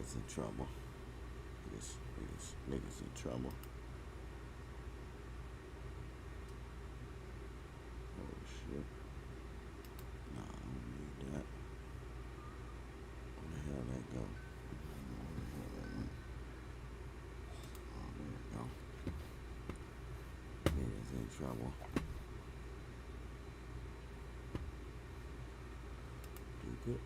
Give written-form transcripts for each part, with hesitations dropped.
Niggas in trouble. Niggas in trouble. Oh shit. Nah, I don't need that. Where the hell that go? Oh, there it go. Niggas in trouble. Do good.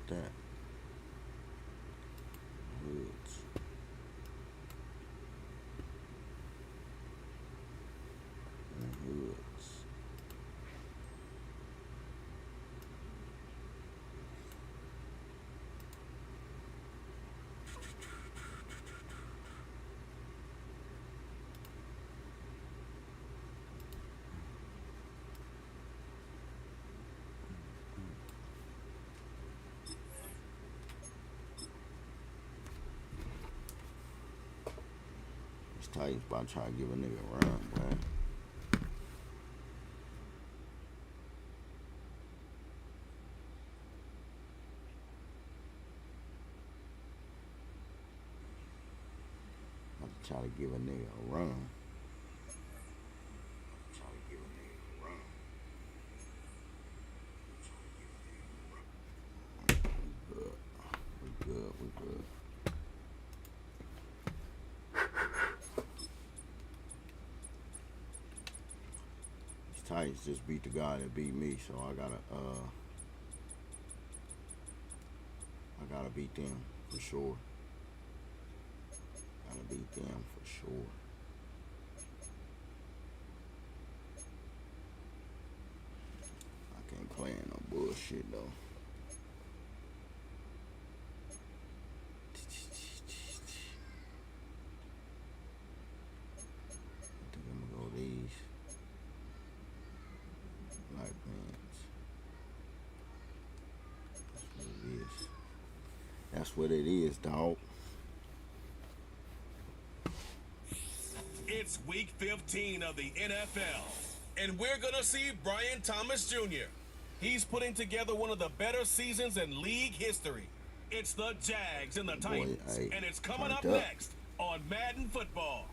That hoods. And hoods. Titans about to try to give a nigga a run, boy. About to try to give a nigga a run. We good. Titans just beat the guy that beat me, so I gotta beat them for sure. Gotta beat them for sure. I can't play in no bullshit though. I think I'm gonna go these. Black pants. That's what it is, dog. It's week 15 of the NFL, and we're gonna see Brian Thomas Jr. He's putting together one of the better seasons in league history. It's the Jags and the Titans, and it's coming up next on Madden Football.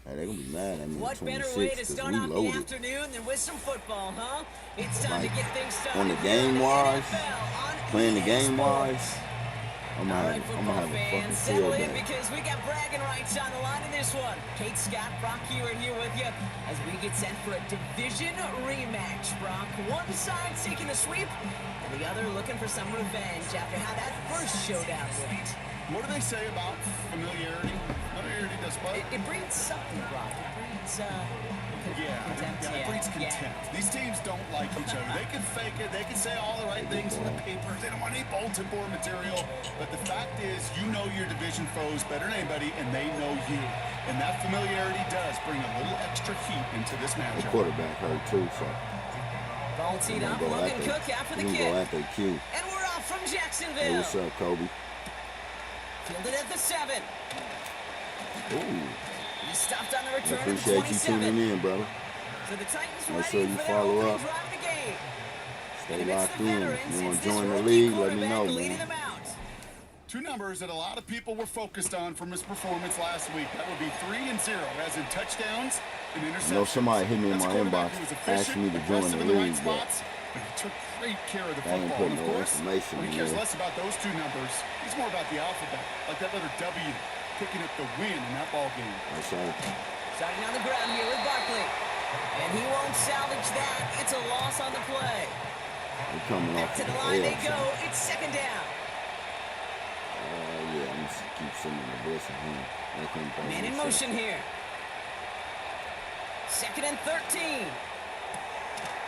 Hey, they're gonna be mad at me. What better way to start off the afternoon than with some football, huh? It's time to get things started. On the game wise, playing the game wise, I'm gonna have a fucking field day. Because we got bragging rights on the line in this one. Kate, Scott, Brock here with you as we get set for a division rematch. Brock, one side taking the sweep, and the other looking for some revenge after how that first showdown went. What do they say about familiarity? Familiarity does what? It breeds something, Brock. It breeds, contempt. It breeds contempt. These teams don't like each other. They can fake it. They can say all the right things in the papers. They don't want any bulletin board material. But the fact is, you know your division foes better than anybody, and they know you. And that familiarity does bring a little extra heat into this matchup. The quarterback hurt too, so. Ball teed up, Logan Cook after the kick. Go after the Q. And we're off from Jacksonville. Hey, what's up, Kobe? Fielded at the 7. Ooh. He stopped on the return I appreciate you tuning in, brother. So the Titans make sure you follow up. Stay locked in. If you want to join the league, let me know, man. Two numbers that a lot of people were focused on from his performance last week. That would be 3 and 0, as in touchdowns and interceptions. You know, somebody hit me in my inbox asking me to join the league, but he took great care of the I ain't football. putting no information He in cares there. less about those two numbers. He's more about the alphabet, like that letter W, picking up the win in that ball game. That's right. Starting on the ground here with Barkley. And he won't salvage that. It's a loss on the play. They're coming Back off to the line they go. It's second down. Yeah, I'm just keep sending the blessing here. Man in motion here. Second and 13.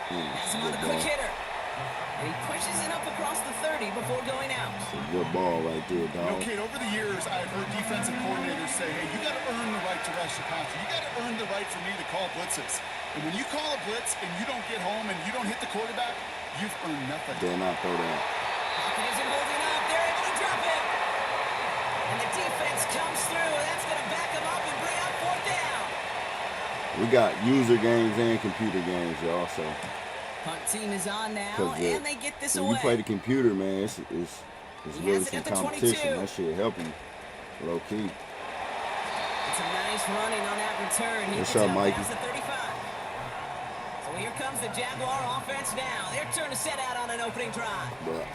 Has him on the quick hitter. And he pushes it up across the 30 before going out. It's a good ball right there, dog. You know, Kate, over the years, I've heard defensive coordinators say, hey, you got to earn the right to rush the passer. You got to earn the right for me to call blitzes. And when you call a blitz and you don't get home and you don't hit the quarterback, you've earned nothing. Dare not throw that. Pocket isn't holding up. They're able to drop it. And the defense comes through. That's going to back them up and bring up 4th down. We got user games and computer games, y'all. So Punt team is on now, and they get this when away. you play the computer, man, it's really has it some at the competition. 22. That shit help you, low key. It's a nice running on that return. He What's gets up, out Mikey? past the 35. So here comes the Jaguar offense now. Their turn to set out on an opening drive. But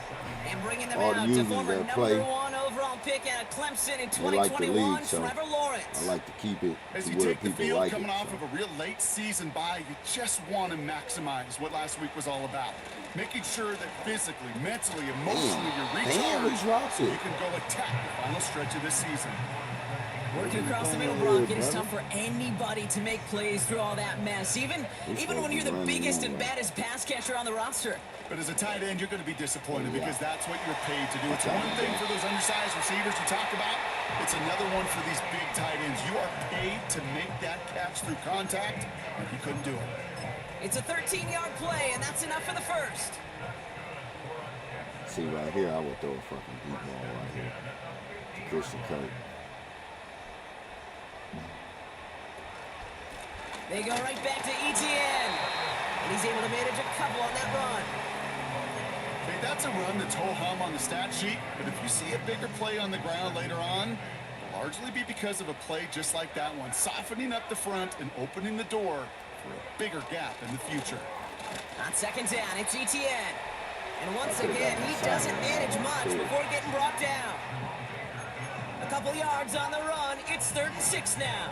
And bringing them all the out to users former that number play, 1 overall pick out of Clemson in they like the 2021, league, so Trevor Lawrence. I like to keep it As to you where take the people field like coming it. off So. of a real late season bye, you just want to maximize what last week was all about. Making sure that physically, mentally, emotionally, you're Damn, he recharged dropped so it. you can go attack the final stretch of this season. Working across the middle, Brock, it is tough for anybody to make plays through all that mess, even when you're the biggest and baddest pass catcher on the roster. But as a tight end, you're going to be disappointed because that's what you're paid to do. It's one thing for those undersized receivers you talk about. It's another one for these big tight ends. You are paid to make that catch through contact, and he couldn't do it. It's a 13-yard play, and that's enough for the first. See, right here, I would throw a fucking deep ball right here to Christian Kirk. They go right back to Etienne, and he's able to manage a couple on that run. Okay, that's a run that's ho-hum on the stat sheet, but if you see a bigger play on the ground later on, it'll largely be because of a play just like that one, softening up the front and opening the door for a bigger gap in the future. On second down, it's Etienne. And once again, he doesn't manage much before getting brought down. A couple yards on the run. It's 3rd and 6 now.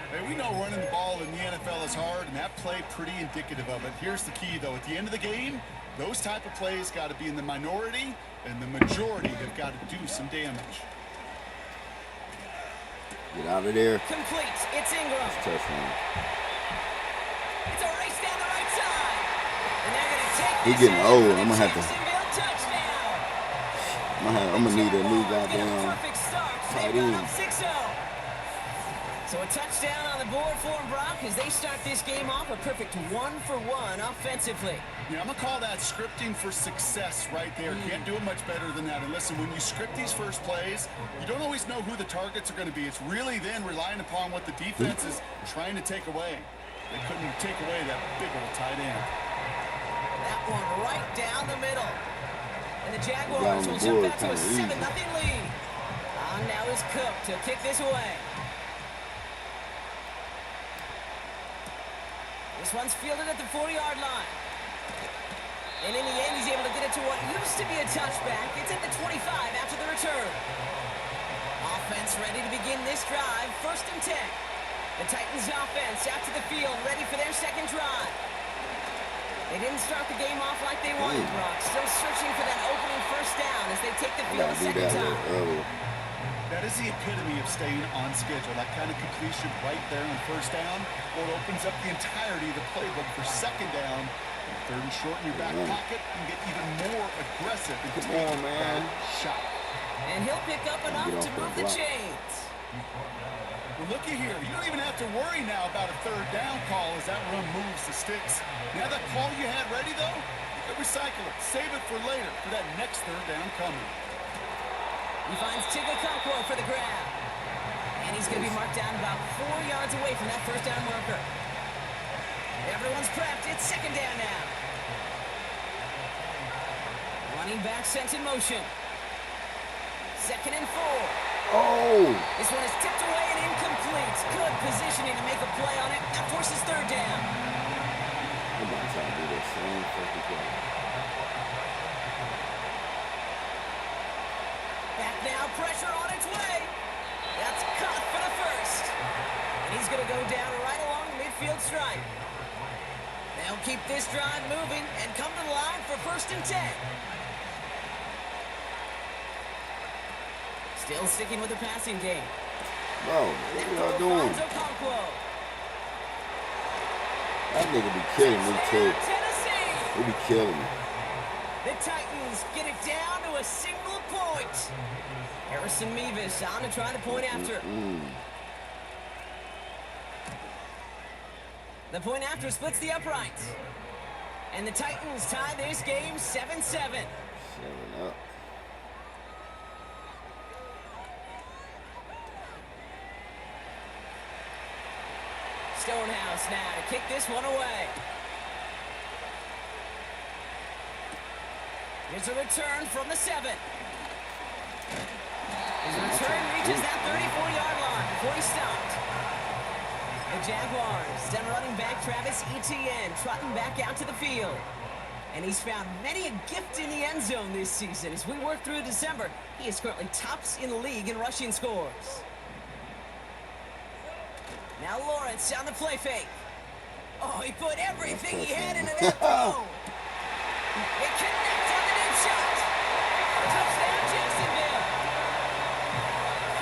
Hey, we know running the ball in the NFL is hard, and that play pretty indicative of it. Here's the key, though. At the end of the game, those type of plays got to be in the minority, and the majority have got to do some damage. Get out of there. Complete. It's Ingram. Touchdown. It's a race down the right side. And they're going to take He this getting in old. for the I'm gonna have to. Jacksonville touchdown. I'm gonna need a new Jaguars get a goddamn perfect start. tight They run end. up 6-0. So a touchdown on the board for them, Brock, as they start this game off a perfect 1-for-1 offensively. Yeah, I'm going to call that scripting for success right there. Can't do it much better than that. And listen, when you script these first plays, you don't always know who the targets are going to be. It's really then relying upon what the defense is trying to take away. They couldn't take away that big old tight end. That one right down the middle. And the Jaguars will jump out to a 7-0 lead. On now is Cook to kick this away. This one's fielded at the 40-yard line. And in the end, he's able to get it to what used to be a touchback. It's at the 25 after the return. Offense ready to begin this drive. 1st and 10. The Titans offense out to the field, ready for their second drive. They didn't start the game off like they wanted, Brock. Still searching for that opening 1st down as they take the field a second time. That is the epitome of staying on schedule. That kind of completion right there on 1st down. Well, it opens up the entirety of the playbook for 2nd down. 3rd and short in your back pocket and get even more aggressive and Come on, man. Shot. And he'll pick up enough to move the chains. Well, looky here. You don't even have to worry now about a 3rd down call as that run moves the sticks. Now that call you had ready, though, you could recycle it. Save it for later for that next 3rd down coming. He finds Chigakonkwo for the grab. And he's going to be marked down about 4 yards away from that 1st down marker. Everyone's prepped. It's 2nd down now. Running back sent in motion. 2nd and 4. Oh! This one is tipped away and incomplete. Good positioning to make a play on it. That forces 3rd down. I'm about to try to do the same fucking play. Back now, pressure on its way. That's caught for the 1st. And he's going to go down right along the midfield stripe. They'll keep this drive moving and come to the line for 1st and 10. Still sticking with the passing game. Bro, what are y'all doing? That nigga be killing me too. He be killing me. The Titans get it down to a single point. Harrison Mevis on to try to point after. The point after splits the uprights. And the Titans tie this game 7-7. 7 up. Stonehouse now to kick this one away. Here's a return from the 7. His return reaches that 34-yard line before he stopped. The Jaguars send running back Travis Etienne trotting back out to the field. And he's found many a gift in the end zone this season. As we work through December, he is currently tops in the league in rushing scores. Now Lawrence on the play fake. Oh, he put everything he had into that throw. It connects on the deep shot. Touchdown, Jacksonville.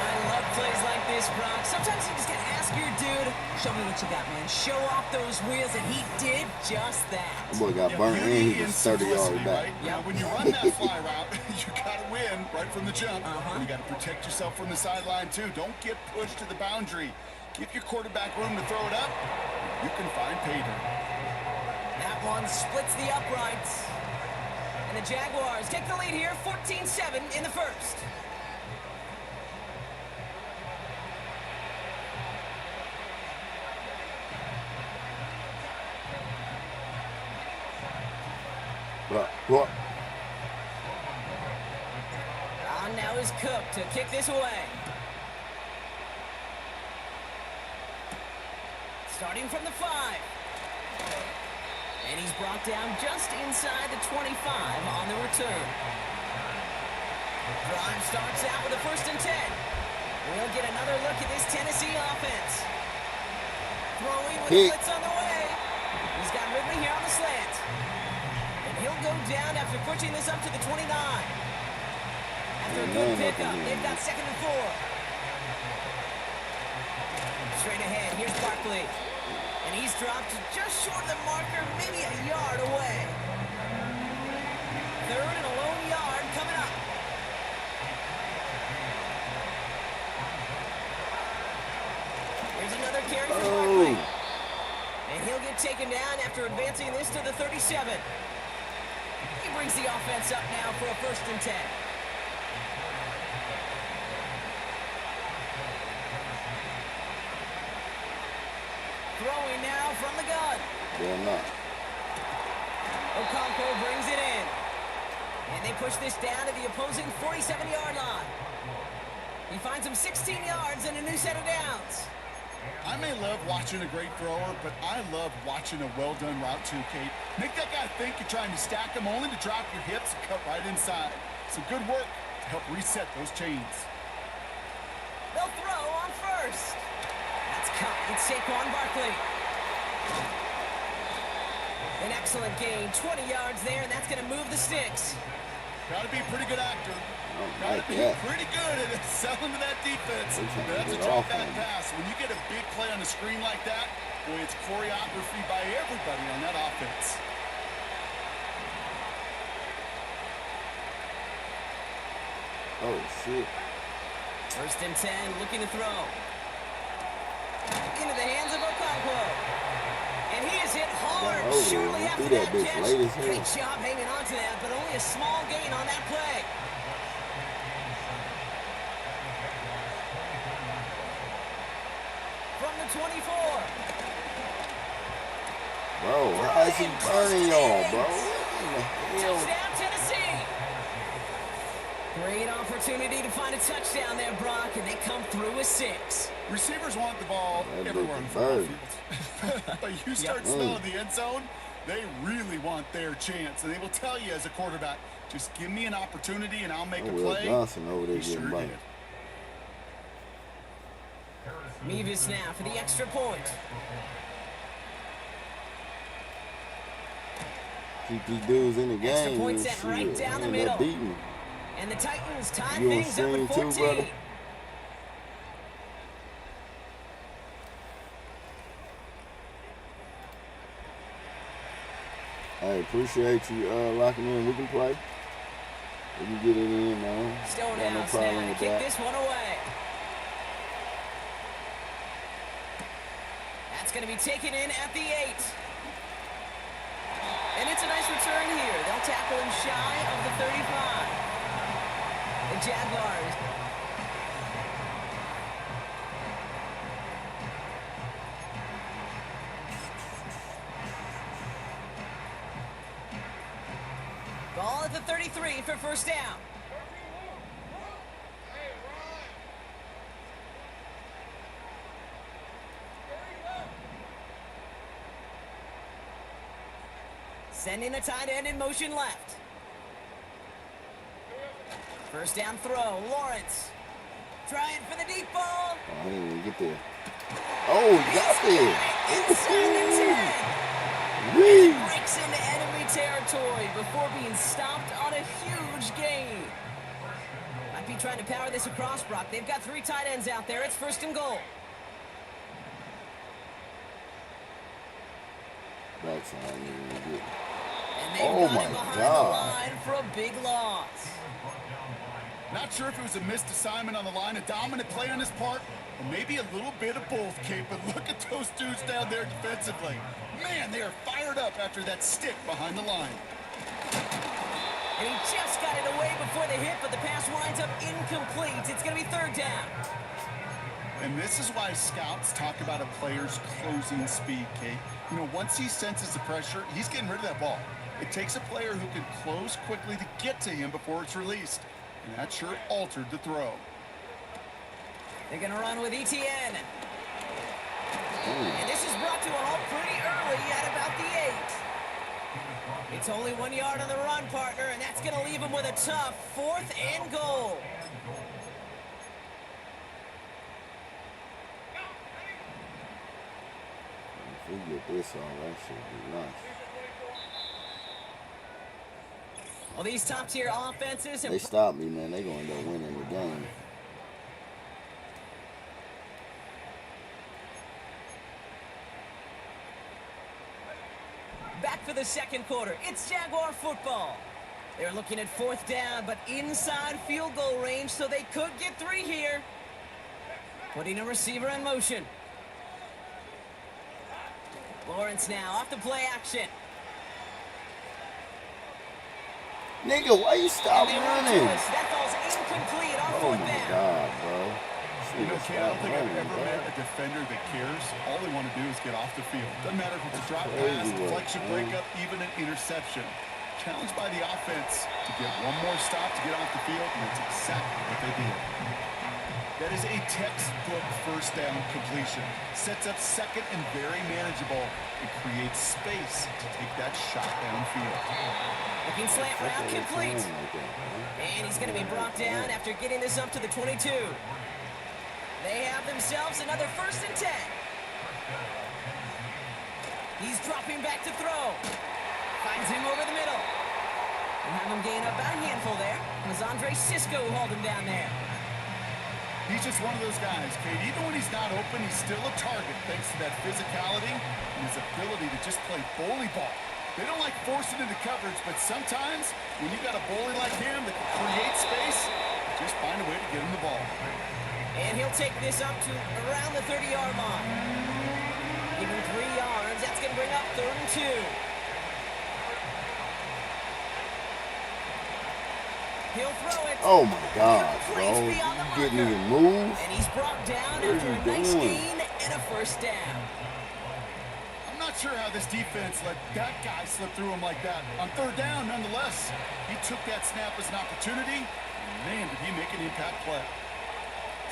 I love plays like this, Brock. Sometimes you just gotta ask your dude, show me what you got, man. Show off those wheels, and he did just that. That boy got burnt in. He was 30 yards back. Right? Yeah, when you run that fly route, you gotta win right from the jump. And you gotta protect yourself from the sideline too. Don't get pushed to the boundary. Give your quarterback room to throw it up. You can find pay dirt. That one splits the uprights. And the Jaguars take the lead here, 14-7 in the first. What? On now is Cook to kick this away. Starting from the 5. And he's brought down just inside the 25 on the return. Drive starts out with a 1st and 10. We'll get another look at this Tennessee offense. Throwing with a blitz on the way. He's got Ridley here on the slant. And he'll go down after pushing this up to the 29. After a good pickup, they've got 2nd and 4. Straight ahead, here's Barkley. And he's dropped just short of the marker, maybe a yard away. 3rd and a lone yard coming up. Here's another carry for Barkley. And he'll get taken down after advancing this to the 37. He brings the offense up now for a 1st and 10. Throwing now from the gun. They're not. Okonkwo brings it in. And they push this down to the opposing 47-yard line. He finds him 16 yards and a new set of downs. I may love watching a great thrower, but I love watching a well-done route too, Kate. Make that guy think you're trying to stack him only to drop your hips and cut right inside. Some good work to help reset those chains. They'll throw on 1st. That's caught. It's Saquon Barkley. An excellent gain, 20 yards there, and that's going to move the sticks. Got to be a pretty good actor. Got to be pretty good at selling to that defense. That's a drop back pass. When you get a big play on the screen like that, boy, it's choreography by everybody on that offense. Oh, shit. 1st and 10, looking to throw. Into the hands of Okonkwo. And he is hit hard shortly after that catch. Great job hanging on to that, but only a small gain on that play. From the 24. Bro, how is he burning y'all, bro? Touchdown, Tennessee. Great opportunity to find a touchdown there, Brock, and they come through with 6. Receivers want the ball everywhere on the football field. But you start smelling the end zone, they really want their chance. And they will tell you as a quarterback, just give me an opportunity and I'll make a play. Johnson over there he sure getting did. Mevis now for the extra point. Keep these dudes in the game. Extra point set right down the middle. And the Titans tie things up at 14. Too, I appreciate you locking in. We can play. We can get it in, man. Stonehouse no now to kick this one away. That's going to be taken in at the 8. And it's a nice return here. They'll tackle him shy of the 35. The Jaguars. Ball at the 33 for first down. Sending the tight end in motion left. First down throw, Lawrence. Trying for the deep ball. Oh, I didn't even get there. Oh, he got there. Inside the 10. Whee! Breaks into enemy territory before being stopped on a huge gain. Might be trying to power this across, Brock. They've got 3 tight ends out there. It's first and goal. Backside, I didn't even get it. And they've Oh got my him behind God. the line for a big loss. Not sure if it was a missed assignment on the line, a dominant play on his part, or maybe a little bit of both, Kate, but look at those dudes down there defensively. Man, they are fired up after that stick behind the line. And he just got it away before the hit, but the pass winds up incomplete. It's going to be third down. And this is why scouts talk about a player's closing speed, Kate. You know, once he senses the pressure, he's getting rid of that ball. It takes a player who can close quickly to get to him before it's released. And that sure altered the throw. They're going to run with ETN. And this is brought to a halt pretty early at about the 8. It's only 1 yard on the run, partner, and that's going to leave him with a tough 4th and goal. If we get this all, that should be nice. Well, these top-tier offenses They have... stopped me, man. They're going to end up winning the game. Back for the second quarter. It's Jaguar football. They're looking at 4th down, but inside field goal range, so they could get 3 here. Putting a receiver in motion. Lawrence now off the play action. Nigga, why you stop And they run to running? us. That ball's incomplete on Oh 4th my down. God, bro. You know, Kate, I don't think I've Running, ever bro. met a defender that cares. All they want to do is get off the field. Doesn't matter if it's a drop Crazy pass, work, deflection, man. breakup, even an interception. Challenged by the offense to get one more stop to get off the field, and that's exactly what they did. That is a textbook first down completion. Sets up second and very manageable. It creates space to take that shot downfield. Looking slant route complete. And he's going to be brought down after getting this up to the 22. They have themselves another 1st and 10. He's dropping back to throw. Finds him over the middle. And have him gain about a handful there. It was Andre Sisco who hauled him down there. He's just one of those guys, Kate. Even when he's not open, he's still a target thanks to that physicality and his ability to just play bully ball. They don't like forcing into coverage, but sometimes when you got a bully like him that can create space, just find a way to get him the ball. And he'll take this up to around the 30-yard line. Give him 3 yards. That's going to bring up 3rd and 2. He'll throw it. Oh my God, bro. Complete You beyond the didn't marker. even move. And he's brought down What are after you a nice doing? gain and a 1st down. I'm not sure how this defense let that guy slip through him like that. On 3rd down, nonetheless, he took that snap as an opportunity, and man, did he make an impact play.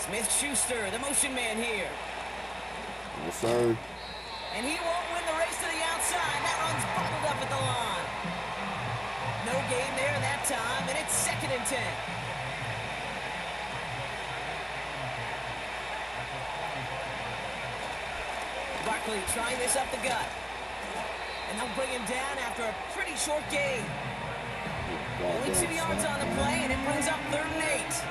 Smith-Schuster, the motion man here. Yes, sir. And he won't win the race to the outside. That run's bottled up at the line. No gain there that time, and it's 2nd and 10. Barkley trying this up the gut. And they'll bring him down after a pretty short gain. Only 2 yards on the play, and it brings up 3rd and 8.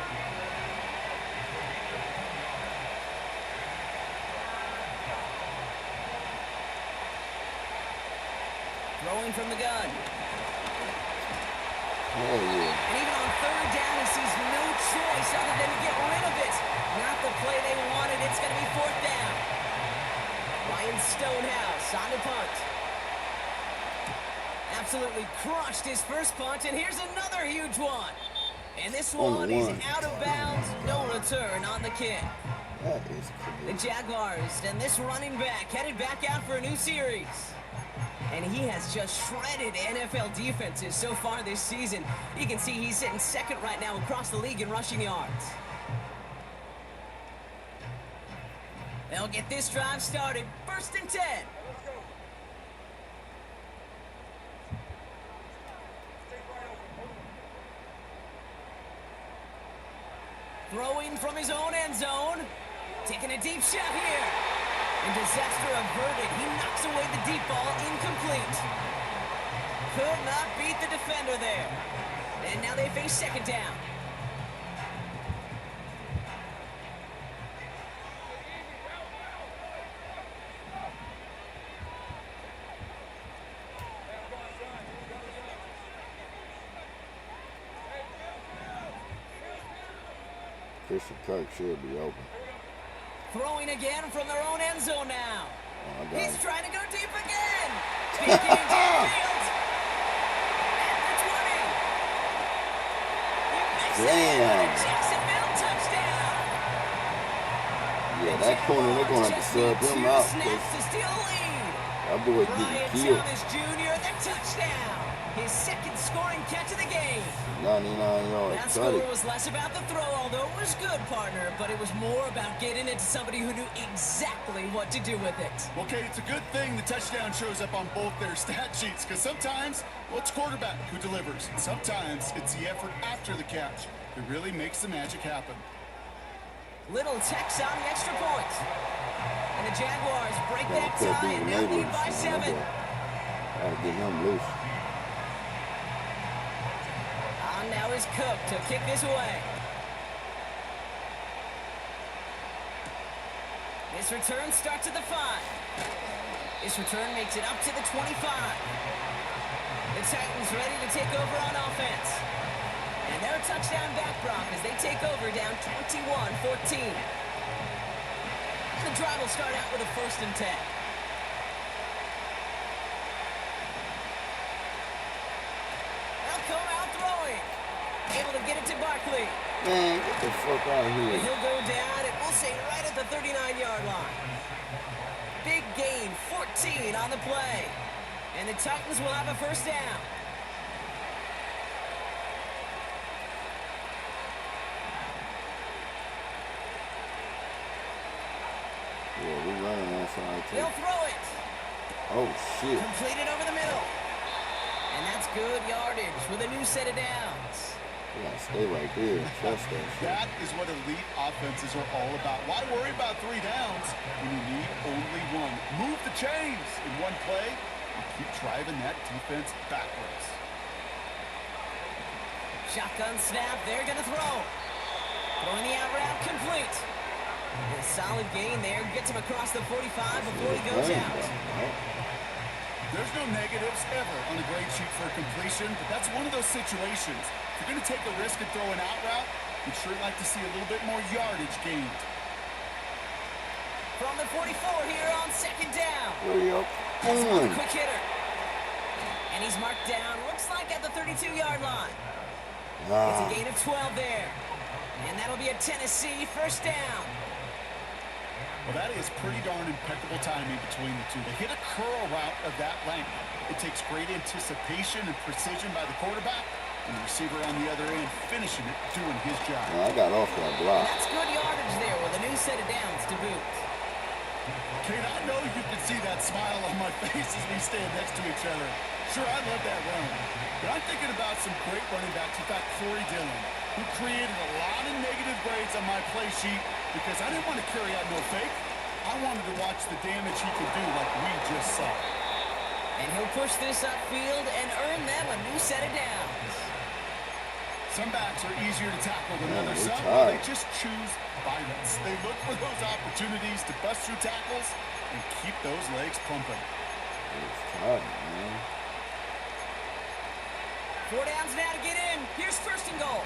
Throwing from the gun. Oh, yeah. And even on 3rd down, he sees no choice other than to get rid of it. Not the play they wanted. It's going to be 4th down. Lions Stonehouse on the punt. Absolutely crushed his first punt, and here's another huge one. And this one is out of bounds, no return on the kick. That is cool. The Jaguars and this running back headed back out for a new series. And he has just shredded NFL defenses so far this season. You can see he's sitting second right now across the league in rushing yards. They'll get this drive started. 1st and 10. Throwing from his own end zone. Taking a deep shot here. And disaster averted. He knocks away the deep ball. Incomplete. Could not beat the defender there. And now they face 2nd down. Christian Kirk should be open. Throwing again from their own end zone now. Oh, He's trying to go deep again. Speaking into the field. At the 20. He makes it. Damn. Jacksonville touchdown. Yeah, that corner, they're going to have to sub him out. Snaps to steal a lead. That boy Brian getting killed. Thomas Jr., the touchdown. His 2nd scoring catch of the game. 99-yard That tutty. score was less about the throw, although it was good, partner, but it was more about getting it to somebody who knew exactly what to do with it. Okay, it's a good thing the touchdown shows up on both their stat sheets, because sometimes, well, it's quarterback who delivers. And sometimes it's the effort after the catch that really makes the magic happen. Little Tex on the extra point. And the Jaguars break Gotta that put tie these and now lead neighbors, by man. 7. Gotta get him loose. On now is Cook to kick this away. This return starts at the 5. This return makes it up to the 25. The Titans ready to take over on offense. And they're a touchdown back, Brock, as they take over down 21-14. The drive will start out with a 1st and 10. They'll come out throwing. Able to get it to Barkley. Man, get the fuck out of And here. he'll go down, and we'll say right at the 39-yard line. Big gain, 14 on the play. And the Titans will have a 1st down. Yeah, we running that side too. They'll throw it. Oh, shit. Completed over the middle. And that's good yardage with a new set of downs. You gotta stay right there and trust that shit. That is what elite offenses are all about. Why worry about 3 downs when you need only 1? Move the chains in one play and keep driving that defense backwards. Shotgun snap, they're going to throw. Throwing the out route complete. A solid gain there, gets him across the 45 before he goes out. There's no negatives ever on the grade sheet for completion, but that's one of those situations. If you're going to take a risk and throw an out route, you'd sure like to see a little bit more yardage gained. From the 44 here on 2nd down. Where you going? Quick hitter. And he's marked down, looks like at the 32-yard line. It's a gain of 12 there. And that'll be a Tennessee 1st down. Well, that is pretty darn impeccable timing between the two. They hit a curl route of that length. It takes great anticipation and precision by the quarterback, and the receiver on the other end finishing it, doing his job. I got off that block. That's good yardage there with a new set of downs to boot. Kate, I know you can see that smile on my face as we stand next to each other. Sure, I love that run. But I'm thinking about some great running backs. In fact, Corey Dillon, who created a lot of negative grades on my play sheet because I didn't want to carry out no fake. I wanted to watch the damage he could do like we just saw. And he'll push this upfield and earn them a new set of downs. Some backs are easier to tackle than others. Some, they just choose violence. They look for those opportunities to bust through tackles and keep those legs pumping. It's tight, man. 4 downs now to get in. Here's 1st and goal.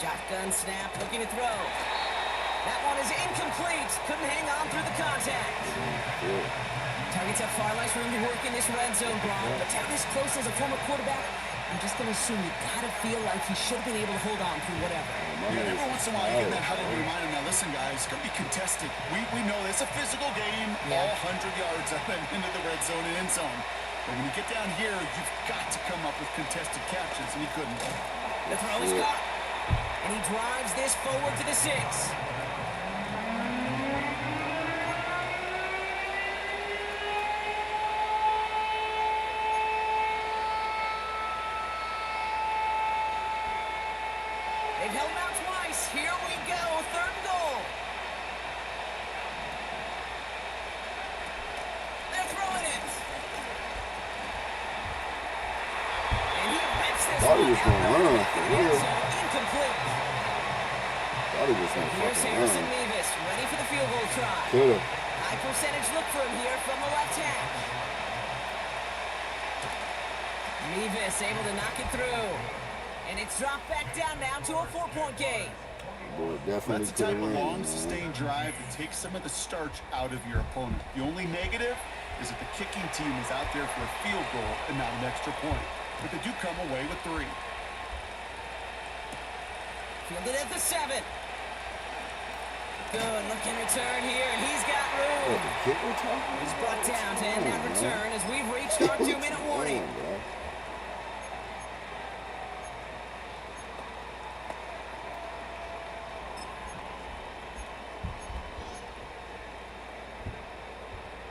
Shotgun snap, looking to throw. That one is incomplete. Couldn't hang on through the contact. Targets have far less room to work in this red zone, Brock. But down this close as a former quarterback, I'm just going to assume you got to feel like he should have been able to hold on through whatever. Yeah, every once in a while, you get that huddle reminder. Now, listen, guys, it's going to be contested. We know it's a physical game, all 100 yards up and into the red zone and end zone. But when you get down here, you've got to come up with contested catches, and he couldn't. The throw is caught. And he drives this forward to the 6. They've held him out twice. Here we go, 3rd and goal. They're throwing it. And he rips this Thought he was one gonna out. run for real. Incomplete. Thought he was gonna Here's fucking Harrison run. Mevis, ready for the field goal try. Could've. High percentage look for him here from the left hash. Mevis able to knock it through. And it's dropped back down now to a 4-point game. Boy, definitely That's the type could've of ran, long, man. sustained drive that takes some of the starch out of your opponent. The only negative is that the kicking team is out there for a field goal and not an extra point. But they do come away with 3. Fielded at the 7. Good looking return here, and he's got room. What, the kicker talking? He's brought down to end that return as we've reached our 2-minute warning. Come on, bro.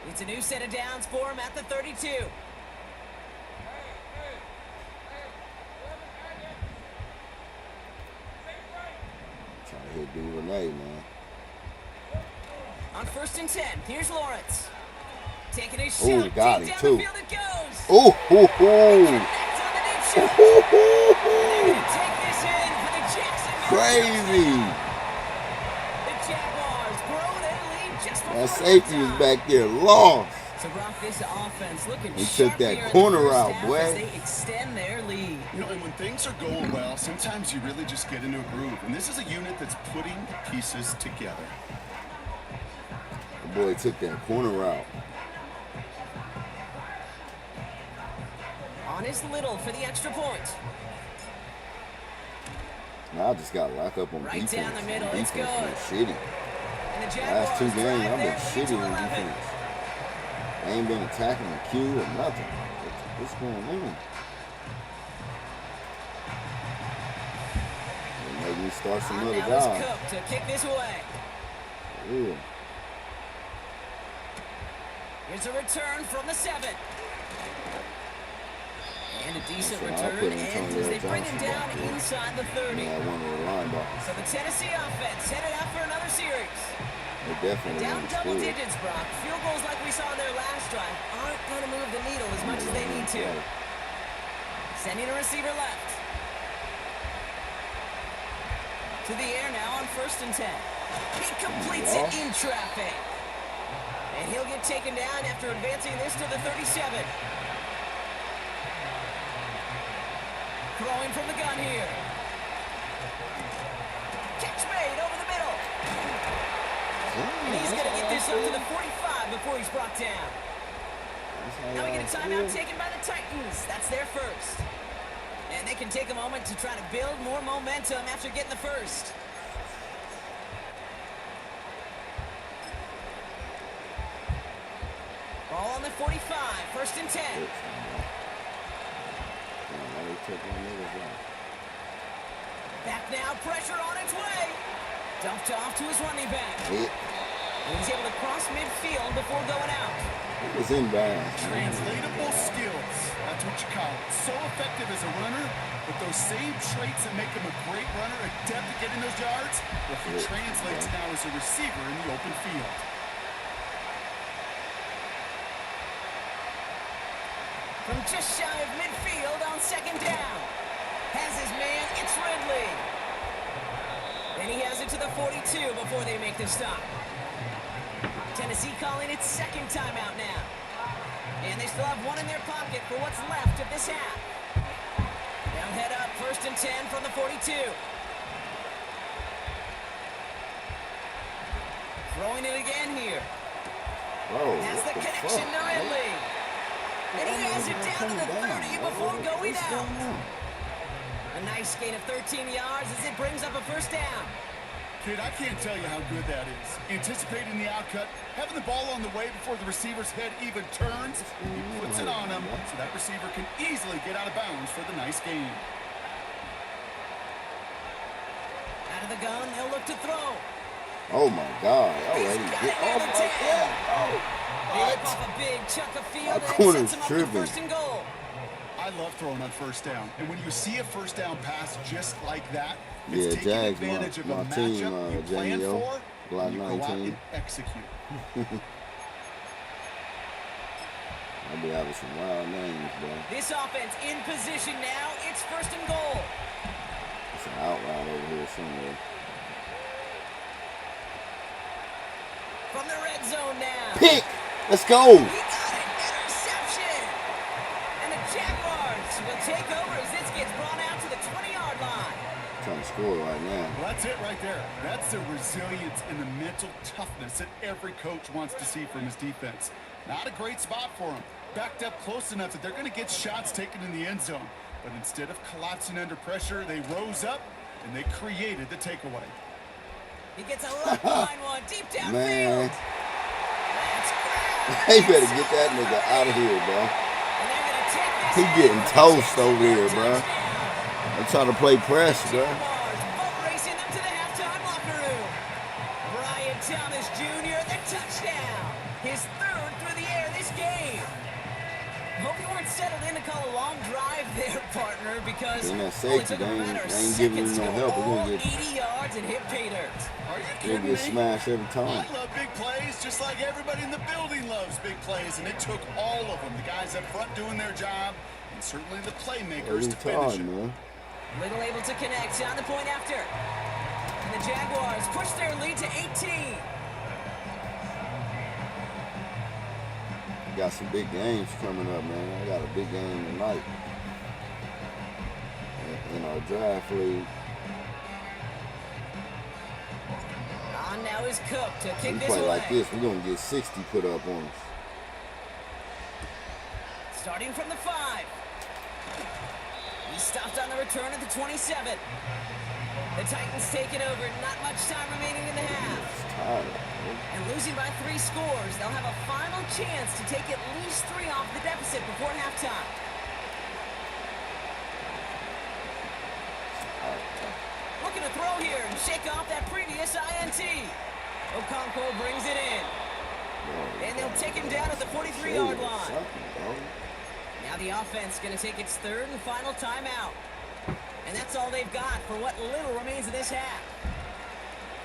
It's a new set of downs for him at the 32. Trying to hit D. Renee, man. On 1st and 10, here's Lawrence. Taking a shot, Ooh, deep got him, down too. the field it goes. Ooh, hoo, hoo. Connects on the deep shot. They're going to take this in for the Jacksonville Crazy. The Jaguars grow their lead just before That safety was halftime. back there lost. So Brock, this offense looking He sharp took that here in the corner first out, half boy. as they extend their lead. You know, and when things are going well, sometimes you really just get into a groove. And this is a unit that's putting the pieces together. The boy took that corner out. On his Little for the extra point. Now I just got to lock up on Right defense. down the middle, it's Defense good. been shitty. And the Last 2 Jaguars games, drive I've been their lead shitty to on 11. defense. I ain't been attacking the Q or nothing. What's going on? They make me start some other Now is guys. Cook to kick this away. Yeah. Here's a return from the 7. And a decent That's what I return put in ends Antonio as they bring him Johnson down back there. inside the 30. Yeah, one of the linebackers. So the Tennessee offense headed out for another series. They definitely Down want to double score. digits, Brock. Field goals like we saw in their last drive aren't going to move the needle as much as they need to. Sending a receiver left. To the air now on 1st and 10. He completes it in traffic. And he'll get taken down after advancing this to the 37. Throwing from the gun here. Catch made over the middle. And he's going to get this up to the 45 before he's brought down. Now we get a timeout taken by the Titans. That's their first. And they can take a moment to try to build more momentum after getting the first. Ball on the 45, 1st and 10. Back now, pressure on its way. Dumped off to his running back. And he's able to cross midfield before going out. It was inbound. Translatable skills. That's what you call it. So effective as a runner, but those same traits that make him a great runner, adept at getting those yards, well, he translates now as a receiver in the open field. From just shy of midfield on 2nd down. Has his man, it's Ridley. And he has it to the 42 before they make the stop. Tennessee calling its 2nd timeout now. And they still have one in their pocket for what's left of this half. They'll head up 1st and 10 from the 42. throwing it again here. Bro, Has the what the connection fuck? to Ridley. And he has it down to the 30 before going out. A nice gain of 13 yards as it brings up a first down. Kid, I can't tell you how good that is. Anticipating the outcut, having the ball on the way before the receiver's head even turns, he puts it on him so that receiver can easily get out of bounds for the nice gain. Out of the gun, they'll look to throw. Oh my God! Already He's got get it near off the like 10. that. They rip off a big chunk of field That and it corner's sets him up with tripping. first and goal. I love throwing on first down. And when you see a first down pass just like that, Yeah, it's taking Jags, advantage of a my team, matchup you plan Daniel, for, Block and you go out 19. and execute. I'll be having some wild names, bro. This offense in position now. It's first and goal. It's an out route over here somewhere. From the red zone now. Pick! Let's go! He got it. Interception. And the Jaguars will take over as this gets brought out to the 20-yard line. Trying to score right now. Well, that's it right there. That's the resilience and the mental toughness that every coach wants to see from his defense. Not a great spot for him. Backed up close enough that they're going to get shots taken in the end zone. But instead of collapsing under pressure, they rose up and they created the takeaway. He gets a left line one deep downfield. Man. That's grabbed. They better get that nigga out of here, bro. And they're going to take this He in getting for the toast over Jacksonville here, bro. touchdown. I'm trying to play press, bro. Jaguars boat racing up to the halftime locker room. Brian Thomas Jr., the touchdown. His third through the air this game. Hope you weren't settled in to call a long drive there, partner, because In that only safety, took a they matter of ain't giving seconds him to no go help. We're all gonna get- 80 yards and hit pay dirt. Are you He'll kidding get me? smashed every I time. love big plays just like everybody in the building loves big plays, and it took all of them. The guys up front doing their job, and certainly the playmakers Every to finish time, it. man. Little able to connect on the point after. And the Jaguars push their lead to 18. Got some big games coming up, man. I got a big game tonight in our draft league. On now is Cook to We kick this play away. like this, we're gonna get 60 put up on us. Starting from the 5. He stopped on the return at the 27. The Titans taking over. Not much time remaining in the half. It's tired, man. And losing by 3 scores, they'll have a final chance to take at least 3 off the deficit before halftime. Looking to throw here and shake off that previous INT. Okonkwo brings it in. And they'll take him down at the 43-yard line. Now the offense going to take its third and final timeout. And that's all they've got for what little remains of this half.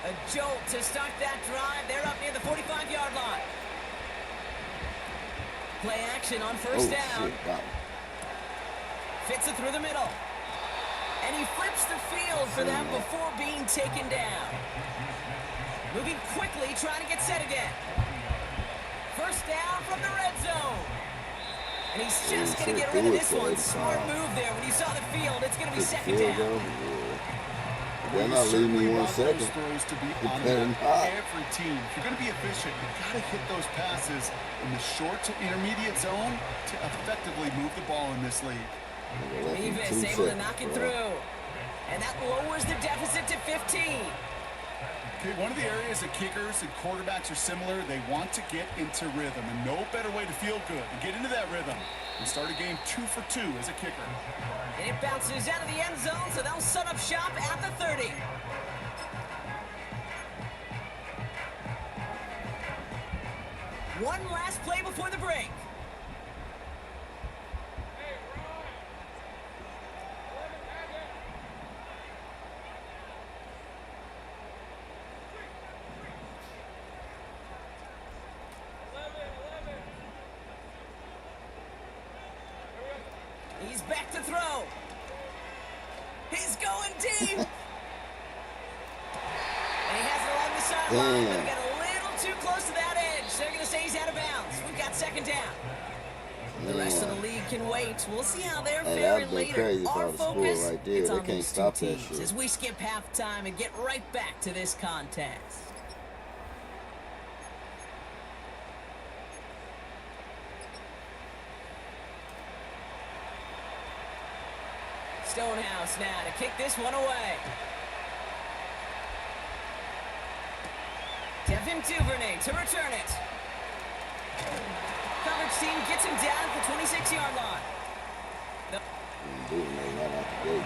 A jolt to start that drive. They're up near the 45-yard line. Play action on first down. Shit, got him. Fits it through the middle. And he flips the field for them before being taken down. Moving quickly, trying to get set again. First down from the red zone. And he's just going to get rid of this one. Smart move there. When you saw the field, it's going to be second down. They're not leaving me 1 want second. those throws to be It on better that. not. Every team, if you're going to be efficient, you've got to hit those passes in the short to intermediate zone to effectively move the ball in this league. Revis able to knock it through. And that lowers the deficit to 15. Okay, one of the areas that kickers and quarterbacks are similar, they want to get into rhythm, and no better way to feel good and get into that rhythm and start a game 2 for 2 as a kicker. And it bounces out of the end zone, so they'll set up shop at the 30. One last play before the break. He's back to throw. He's going deep. And he has it along the sideline, but he got a little too close to that edge. They're going to say he's out of bounds. We've got second down. The rest of the league can wait. We'll see how they're Hey, faring that'd been later. crazy if I Our would've scored focus, right there. it's They on can't these stop two that teams shit. as we skip halftime and get right back to this contest. Stonehouse now to kick this one away. Devin Duvernay to return it. Coverage team gets him down at the 26-yard line. Duvernay right out the gate.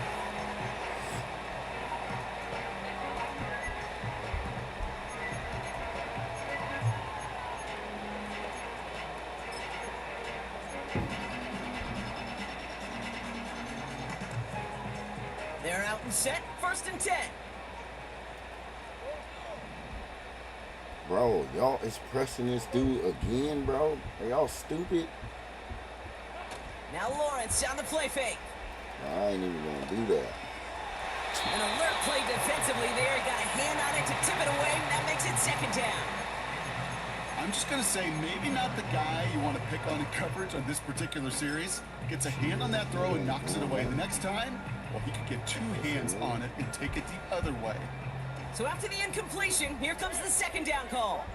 They're out and set, 1st and 10. Bro, y'all is pressing this dude again, bro. Are y'all stupid? Now Lawrence on the play fake. I ain't even gonna do that. An alert play defensively there. Got a hand on it to tip it away. That makes it 2nd down. I'm just going to say maybe not the guy you want to pick on in coverage on this particular series. Gets a hand on that throw and knocks it away. The next time, well, he could get 2 hands on it and take it the other way. So after the incompletion, here comes the 2nd down call.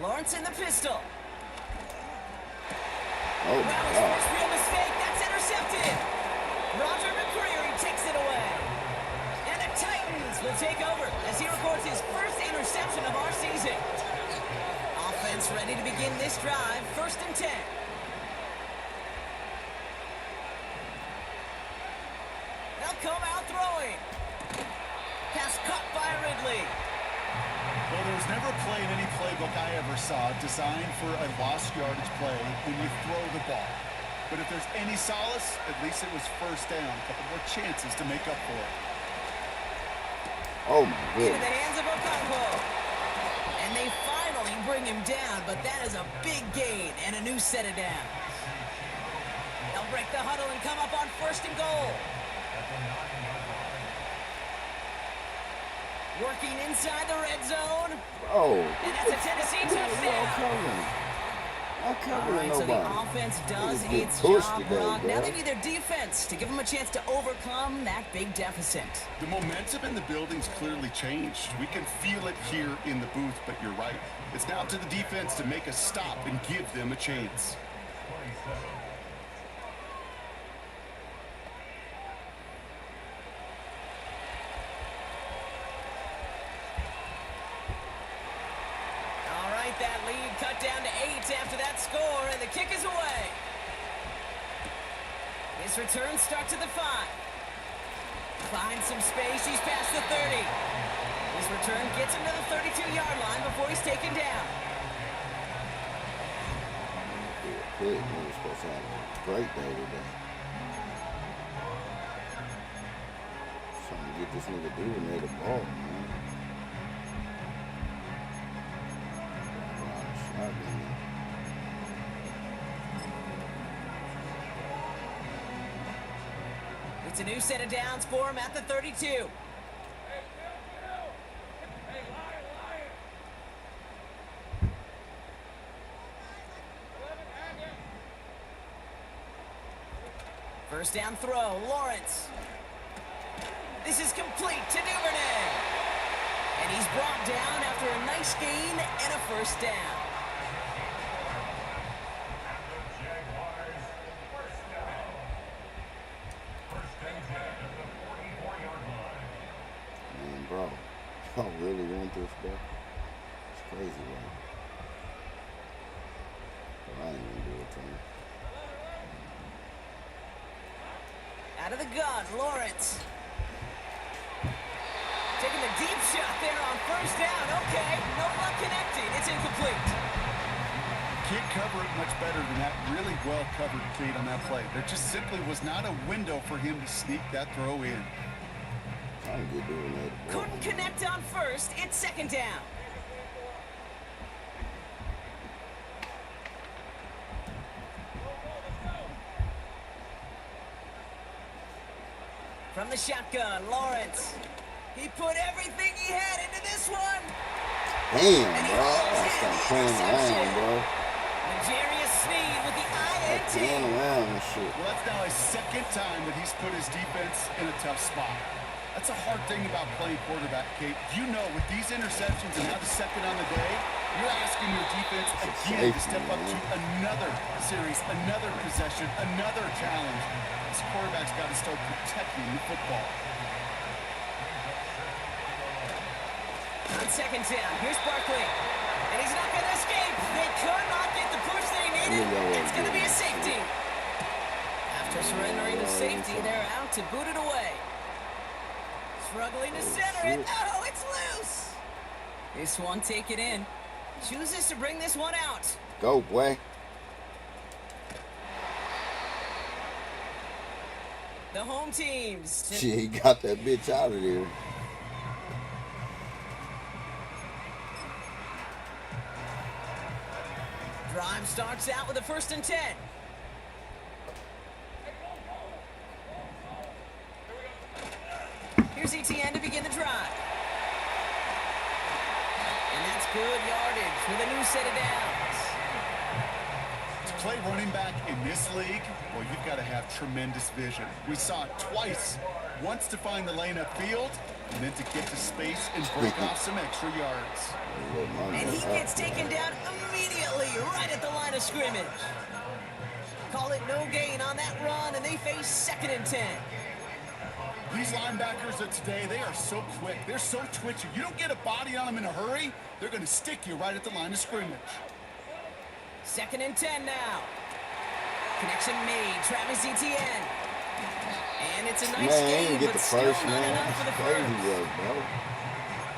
Lawrence in the pistol. Oh, my Rally's God. first real mistake. That's intercepted. Roger McCreary takes it away. And the Titans will take over as he records his first interception of our season. Offense ready to begin this drive. 1st and 10. They'll come out throwing. Pass caught by Ridley. Well, there was never a play in any playbook I ever saw designed for a lost yardage play when you throw the ball. But if there's any solace, at least it was 1st down. A couple more chances to make up for it. Oh, my Into the goodness. hands of Ocampo. And they finally bring him down, but that is a big gain and a new set of downs. They'll break the huddle and come up on 1st and goal. Working inside the red zone. Oh, And that's a Tennessee touchdown. covering. Not All covering right, so the nobody. offense does Niggas get its pushed job, today, Brock. Now bro. they need their defense to give them a chance to overcome that big deficit. The momentum in the building's clearly changed. We can feel it here in the booth, but you're right. It's now to the defense to make a stop and give them a chance. All right, that lead cut down to 8 after that score, and the kick is away. This return starts at the 5. Finds some space, he's past the 30. His return gets him to the 32-yard line before he's taken down. Quick, man, we're supposed to have a great day today. Trying to get this nigga Duvernay the ball, man. Shotgun. It's a new set of downs for him at the 32. First down throw, Lawrence. This is complete to Duvernay. And he's brought down after a nice gain and a 1st down. Man, bro, y'all really want this, bro? It's crazy, bro. But I ain't gonna do it to him. Out of the gun, Lawrence. Taking the deep shot there on 1st down. Okay, no luck connecting. It's incomplete. Can't cover it much better than that really well covered feed on that play. There just simply was not a window for him to sneak that throw in. Trying to get Duvernay the ball. Couldn't connect on 1st. It's 2nd down. From the shotgun, Lawrence. He put everything he had into this one. Damn, bro. I gotta stop playing around, bro. Majarius Snead with the Going INT. around and shit. Well, that's now his second time that he's put his defense in a tough spot. That's a hard thing about playing quarterback, Kate. You know, with these interceptions and now the second on the day, you're asking your defense again to step up to another series, another possession, another challenge. This quarterback's got to start protecting the football. On second down, here's Barkley. And he's not going to escape. They could not get the push they needed. It's going to be a safety. After surrendering the safety, they're out to boot it away. Struggling to center it. Oh, it's loose. This one, take it in. Chooses to bring this one out. Go, boy. The home teams. Shit, he got that bitch out of there. Drive starts out with a 1st and 10. Here's ETN to begin the drive. And that's good yardage with a new set of downs. To play running back in this league, well, you've got to have tremendous vision. We saw it twice. Once to find the lane upfield, and then to get to space and break off some extra yards. And he gets taken down immediately right at the line of scrimmage. Call it no gain on that run, and they face 2nd and 10. These linebackers of today, they are so quick. They're so twitchy. You don't get a body on them in a hurry, they're going to stick you right at the line of scrimmage. 2nd and 10 now. Connection made. Travis Etienne. And it's a nice Man, game, get but the still first, not man. enough for the Crazy first. work, bro.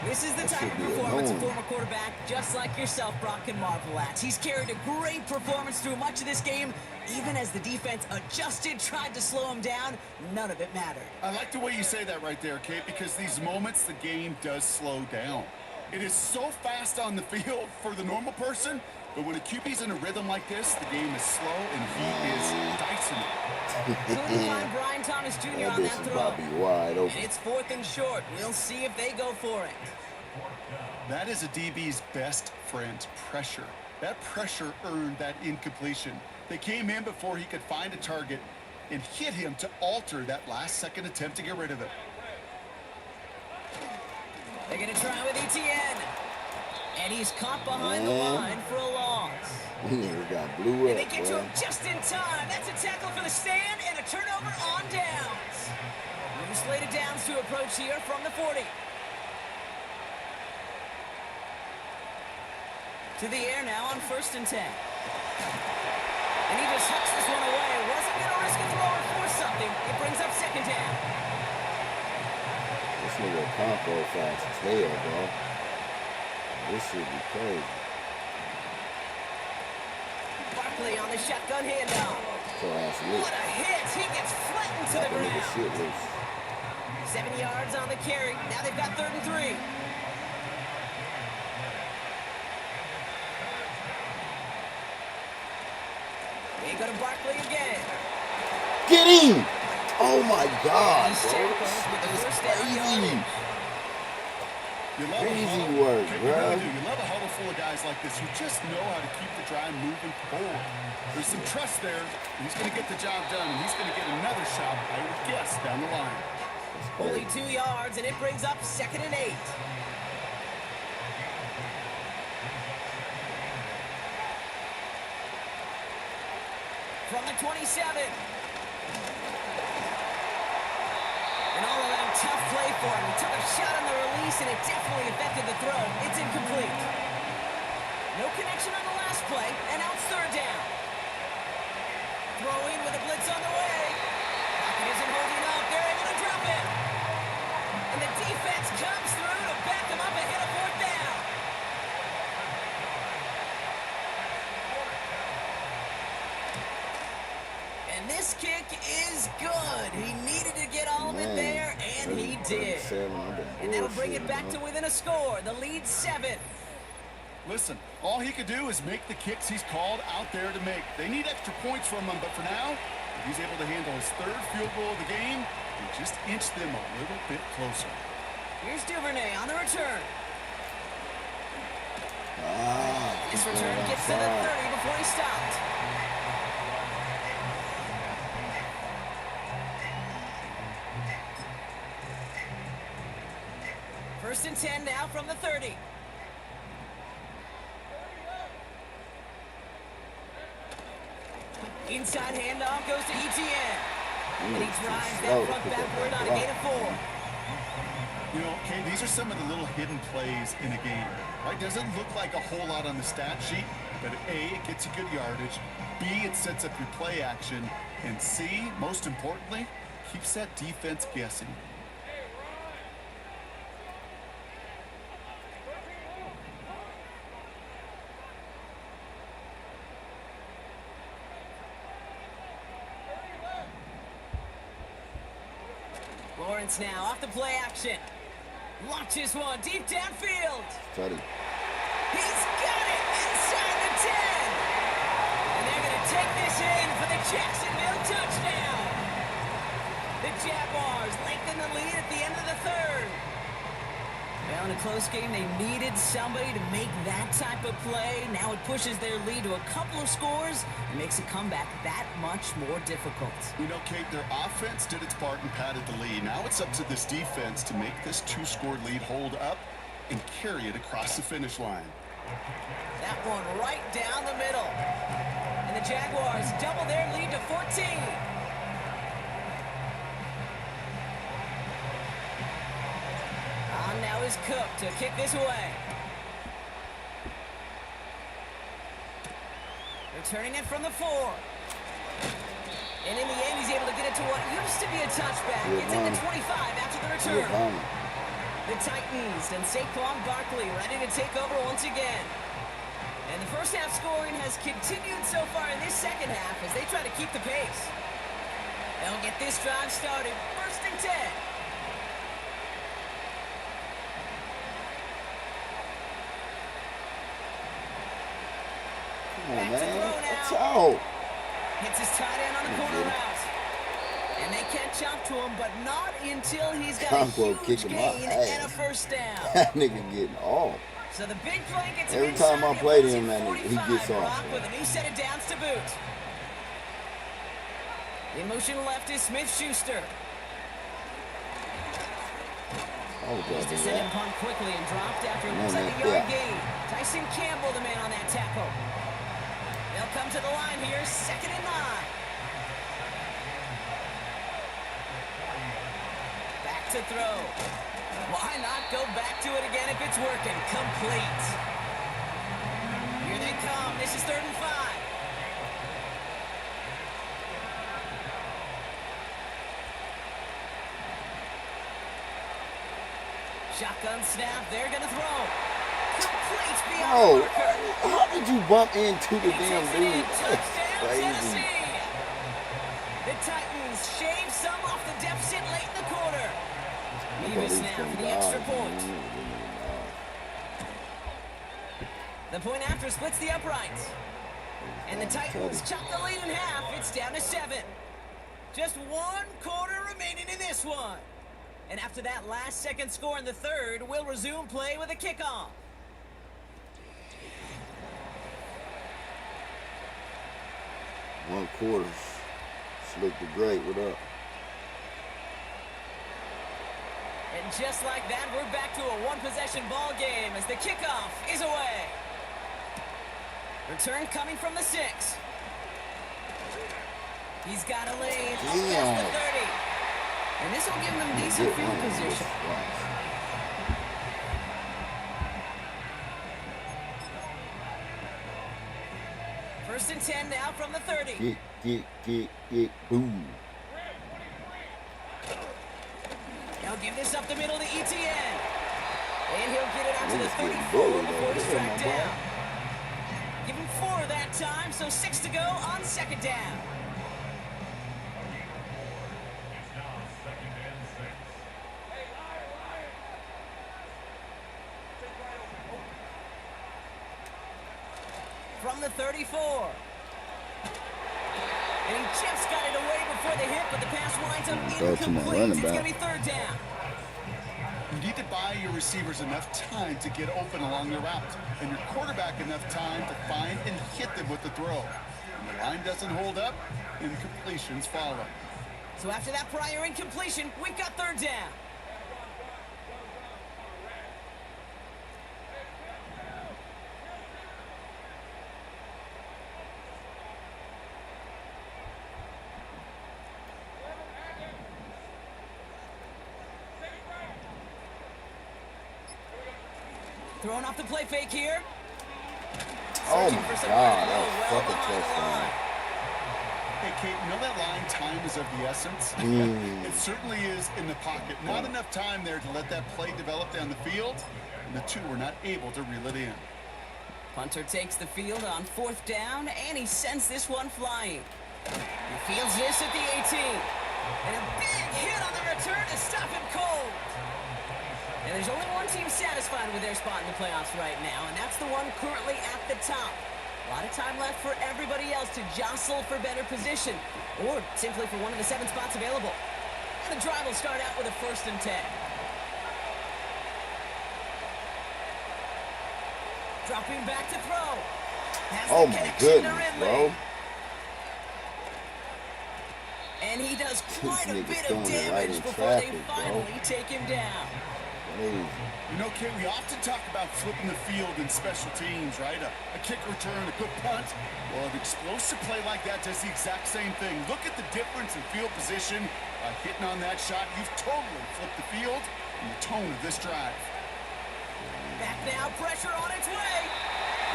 This is the That type should of be performance a alone. former quarterback just like yourself, Brock, can marvel at. He's carried a great performance through much of this game. Even as the defense adjusted, tried to slow him down, none of it mattered. I like the way you say that right there, Kate, because these moments the game does slow down. It is so fast on the field for the normal person, but when a QB's in a rhythm like this, the game is slow and he is dicing it. Couldn't find Brian Thomas Jr. That on bitch that is throw. probably wide open. And it's 4th and short. We'll see if they go for it. That is a DB's best friend, pressure. That pressure earned that incompletion. They came in before he could find a target and hit him to alter that last-second attempt to get rid of it. They're going to try with Etienne. And he's caught behind the line for a loss. We got blew And up, they get to boy. him just in time. That's a tackle for the stand and a turnover on downs. New slate of downs to approach here from the 40. To the air now on 1st and 10. And he just hucks this one away. Wasn't going to risk a throw or force something. It brings up 2nd down. This nigga Conco fast as hell, bro. This should be crazy. Barkley on the shotgun handoff. So ass lit. What a hit. He gets flattened to Got the the nigga ground. shit loose. 7 yards on the carry. Now they've got 3rd and 3. They go to Barkley again. Get him! Oh my God, These bro. tackles with the That's first down crazy. yardage. You love a Crazy huddle. work, Okay, bro. You really do. You love a huddle full of guys like this who just know how to keep the drive moving forward. There's some trust there. He's going to get the job done, and he's going to get another shot, I would guess, down the line. Only 2 yards, and it brings up 2nd and 8. From the 27. And all around tough play for him. He took a shot on the release, and it definitely affected the throw. It's incomplete. No connection on the last play, and now it's 3rd down. Throw in with a blitz on the way. Pocket isn't holding up. They're able to drop it. And the defense comes through to back them up ahead of 4th down. And this kick is good. He needed to get all of it there, and he did. And that'll bring it back to within a score. The lead 7. Listen, all he could do is make the kicks he's called out there to make. They need extra points from him, but for now, if he's able to handle his 3rd field goal of the game, he just inched them a little bit closer. Here's Duvernay on the return. Ah, This return gets to the 30 before he stopped. First and 10 now from the 30. Inside handoff goes to ETN. And he drives that front backward on a gain of 4. You know, okay, these are some of the little hidden plays in a game, right? Doesn't look like a whole lot on the stat sheet, but A, it gets you good yardage. B, it sets up your play action. And C, most importantly, keeps that defense guessing. Lawrence now off the play action. Launches one deep downfield. Study. He's got it inside the 10. And they're going to take this in for the Jacksonville touchdown. The Jaguars lengthen the lead at the end of the third. Well, in a close game, they needed somebody to make that type of play. Now it pushes their lead to a couple of scores and makes a comeback that much more difficult. You know, Kate, their offense did its part and padded the lead. Now it's up to this defense to make this 2-score lead hold up and carry it across the finish line. That one right down the middle. And the Jaguars double their lead to 14. On now is Cook to kick this away. Returning it from the 4. And in the end, he's able to get it to what used to be a touchback. It's in the 25 after the return. The Titans and Saquon Barkley ready to take over once again. And the first half scoring has continued so far in this second half as they try to keep the pace. They'll get this drive started. First and 10. Come on, man. That's all. Hits his tight end on the corner route. And they catch up to him, but not until he's got a huge gain and a first down. That nigga getting off. So the big play gets every time I play him, man, he gets off. Brock with a new set of downs to boot. In motion left is Smith-Schuster. He's to send him punt quickly and dropped after it looks like a yard gain. Tyson Campbell, the man on that tackle. They'll come to the line here, 2nd and 9. Back to throw. Why not go back to it again if it's working? Complete. Here they come. This is 3rd and 5. Shotgun snap. They're going to throw. Complete beyond Parker. How did you bump into the damn dude? That's crazy. Tennessee. The Titans shave some off the deficit late in the quarter. Even snap for the extra point. The point after splits the uprights. And the Titans chop the lead in half. It's down to 7. Just 1 quarter remaining in this one. And after that last second score in the third, we'll resume play with a kickoff. One quarter. Slick the great. What up? And just like that, we're back to a one-possession ball game as the kickoff is away. Return coming from the 6. He's got a lane past the 30. And this will give them decent field position. First and 10 now from the 30. Get, boom. Now give this up the middle to ETN. And he'll get it out to the 34 before he's tracked down. Give him 4 that time, so 6 to go on 2nd down. From the 34. And he just got it away before the hit, but the pass winds up incomplete. It's going to be 3rd down. You need to buy your receivers enough time to get open along the route, and your quarterback enough time to find and hit them with the throw. When the line doesn't hold up, incompletions follow. So after that prior incompletion, we've got 3rd down. Throwing off the play fake here. Oh Searching my for God, somewhere to that go was well fucking behind the touchdown. line. Hey, Kate, you know that line, time is of the essence? It certainly is in the pocket. Not enough time there to let that play develop down the field, and the two were not able to reel it in. Punter takes the field on 4th down, and he sends this one flying. He fields this at the 18. And a big hit on the return to stop him cold. And there's only one team satisfied with their spot in the playoffs right now, and that's the one currently at the top. A lot of time left for everybody else to jostle for better position, or simply for one of the 7 spots available. And the drive will start out with a 1st and 10. Dropping back to throw. Has Oh the my connection to goodness, Ridley. bro. And he does quite a nigga's bit of throwing it right damage in before they traffic, bro. finally take him down. Crazy. You know, Kate, we often talk about flipping the field in special teams, right? A kick return, a good punt. Well, an explosive play like that does the exact same thing. Look at the difference in field position. By hitting on that shot, you've totally flipped the field and the tone of this drive. Back now, pressure on its way.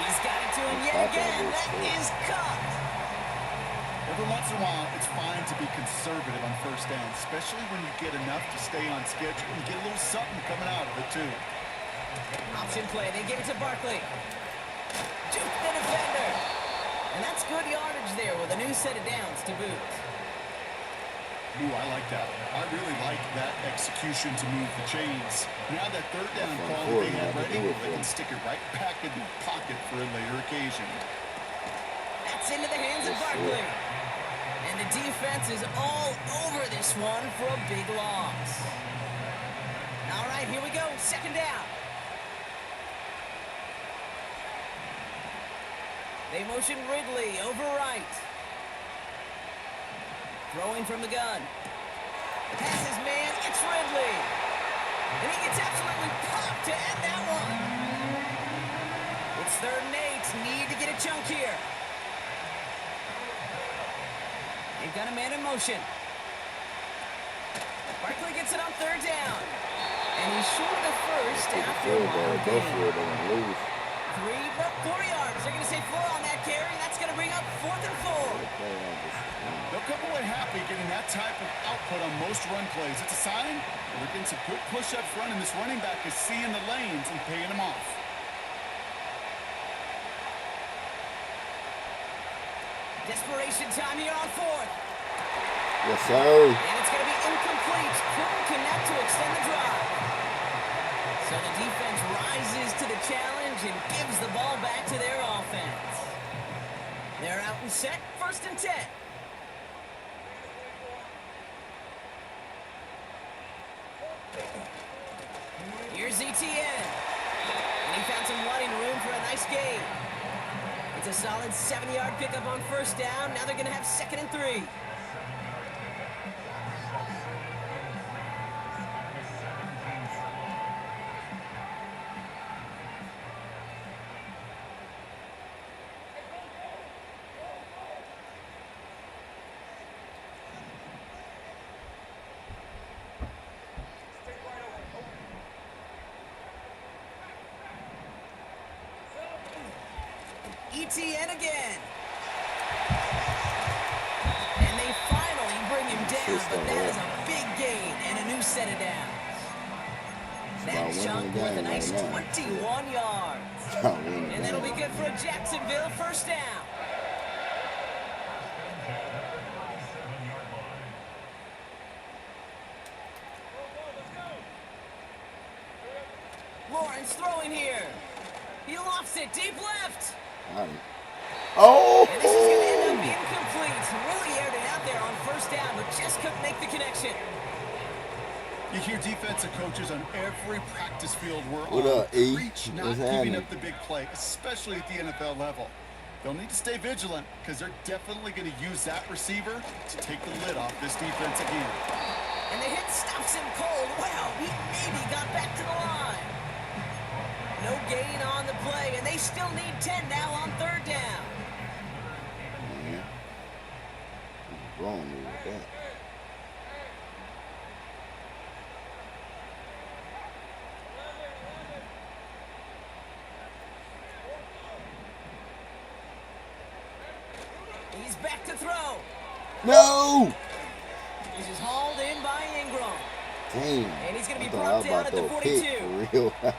He's got it to him yet again. That is caught. Every once in a while, it's fine to be conservative on 1st down, especially when you get enough to stay on schedule and get a little something coming out of it, too. Option play. They give it to Barkley. Juke the defender. And that's good yardage there with a new set of downs to boot. Ooh, I like that. I really like that execution to move the chains. Now that 3rd down call that they have ready, they can stick it right back in the pocket for a later occasion. That's into the hands of Barkley. And the defense is all over this one for a big loss. All right, here we go. 2nd down. They motion Ridley over right. Throwing from the gun. Passes man, it's Ridley. And he gets absolutely popped to end that one. It's 3rd and 8. Need to get a chunk here. They've got a man in motion. Barkley gets it on 3rd down. And he's short of the 1st after a long Go gain. for it and lose. 4 yards. They're going to say 4 on that carry. That's going to bring up 4th and 4. They'll come away happy getting that type of output on most run plays. It's a sign that we're getting some good push up front, and this running back is seeing the lanes and paying them off. Desperation time here on 4th. Yes, sir. And it's going to be incomplete. Couldn't connect to extend the drive. So the defense rises to the challenge and gives the ball back to their offense. They're out and set. 1st and 10. Here's ETN. And he found some running room for a nice gain. It's a solid 7-yard pickup on 1st down. Now they're going to have 2nd and 3. ETN again. And they finally bring him down, but that is a big gain and a new set of downs. That chunk worth a nice 21 yards. And that'll be good for a Jacksonville 1st down. Lawrence throwing here. He lofts it deep left. Oh! And this is going to end up being complete. Really aired it out there on 1st down, but just couldn't make the connection. You hear defensive coaches on every practice field we're What on up, E? preach not What's giving happening? up the big play, especially at the NFL level. They'll need to stay vigilant because they're definitely going to use that receiver to take the lid off this defense again. And the hit stops him cold. Wow, he maybe got back to the line. No gain on the play, and they still need 10 now on 3rd down. Man. What's wrong with that? No! This is hauled in by Ingram. Damn. And he's going to be I thought I brought was down about at to the throw a pick 42. for real.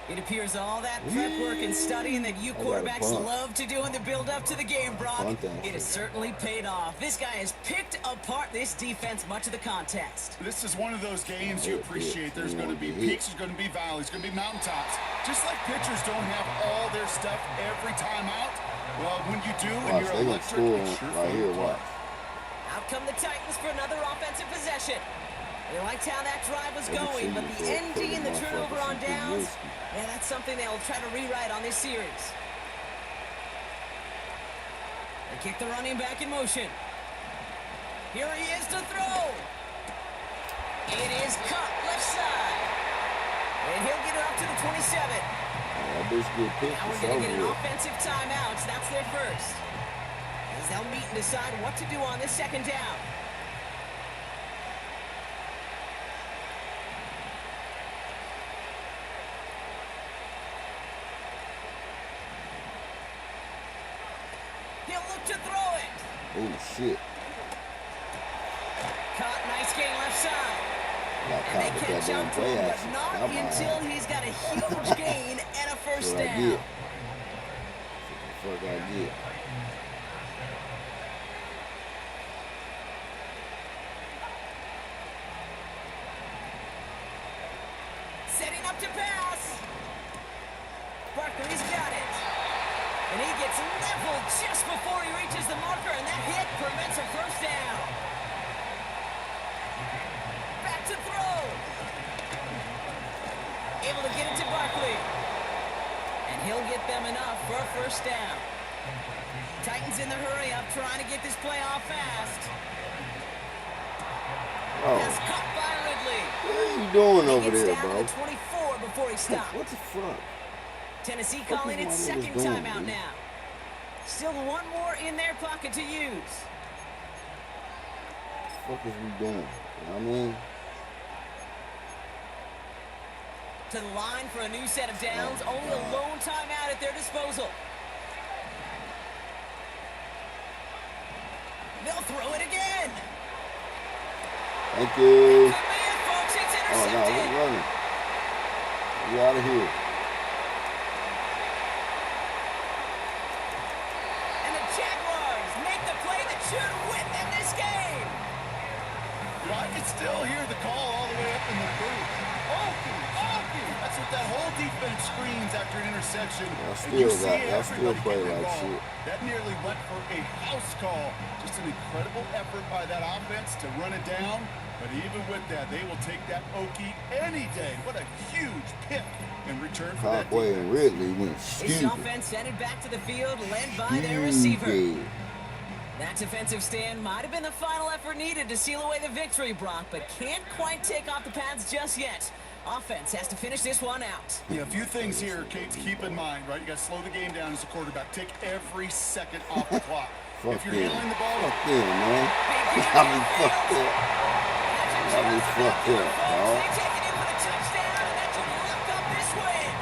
It appears all that prep work and studying that you I got a quarterbacks punt. love to do in the build-up to the game, Brock, Punt that it has shit. certainly paid off. This guy has picked apart this defense much of the contest. This is one of those games you appreciate. There's going to be peaks, there's going to be valleys, going to be mountaintops. Just like pitchers don't have all their stuff every time out. Well, when you do, and Watch, you're they gonna electric, score it's sure right here. Watch. Out come the Titans for another offensive possession. They liked how that drive was They can going, see but you the for ND and the putting turnover motherfuckers on in downs, position. yeah, that's something they'll try to rewrite on this series. They kick the running back in motion. Here he is to throw. It is cut left side. And he'll get it up to the 27. That bitch get picked. Now we're It's going to over get an with. offensive timeout. So that's their first. As they'll meet and decide what to do on this second down. He'll look to throw it. Oh shit. Caught, nice gain left side. Got And they caught with that catch damn up to play him, but action. not Got my until ass. he's got a huge gain and a first That's what I down. get. That's what the fuck I get. Setting up to pass. Barkley's got it. And he gets leveled just before he reaches the marker, and that hit prevents a first down. Back to throw. Able to get it to Barkley. And he'll get them enough for a first down. Titans in the hurry up, trying to get this play off fast. That's Oh, caught by Ridley. what are you doing He over gets there, down bro? to the 24 before he stops. What the fuck? Tennessee What calling is its my niggas second doing, timeout dude? now. Still one more in their pocket to use. What the fuck is we doing? You know what I mean? To the line for a new set of downs. Only a lone timeout at their disposal. They'll throw it again. Thank you. Could be it, folks. It's Oh, no, intercepted. we're running. We out of here. And the Jaguars make the play that should win them this game. You know, I can still hear the call all the way up in the booth. Okie, okie. That's what that whole defense screams after an interception. And you see Y'all still everybody play get like involved. shit. That nearly went for a house call. Just an incredible effort by that offense to run it down. But even with that, they will take that Okie any day. What a huge pick in return for that Cockway and defense. Ridley went This stupid. offense headed back to the field, led by their receiver. Stupid. That defensive stand might have been the final effort needed to seal away the victory, Brock, but can't quite take off the pads just yet. Offense has to finish this one out. Yeah, a few things here, Kate, to keep in mind, right? You got to slow the game down as a quarterback. Take every second off the clock. Fuck If you're them. handling the ball, Fuck them, man. Got me fucked up. Got me fucked up, dog. They take it in for the touchdown, and that should lock up this win.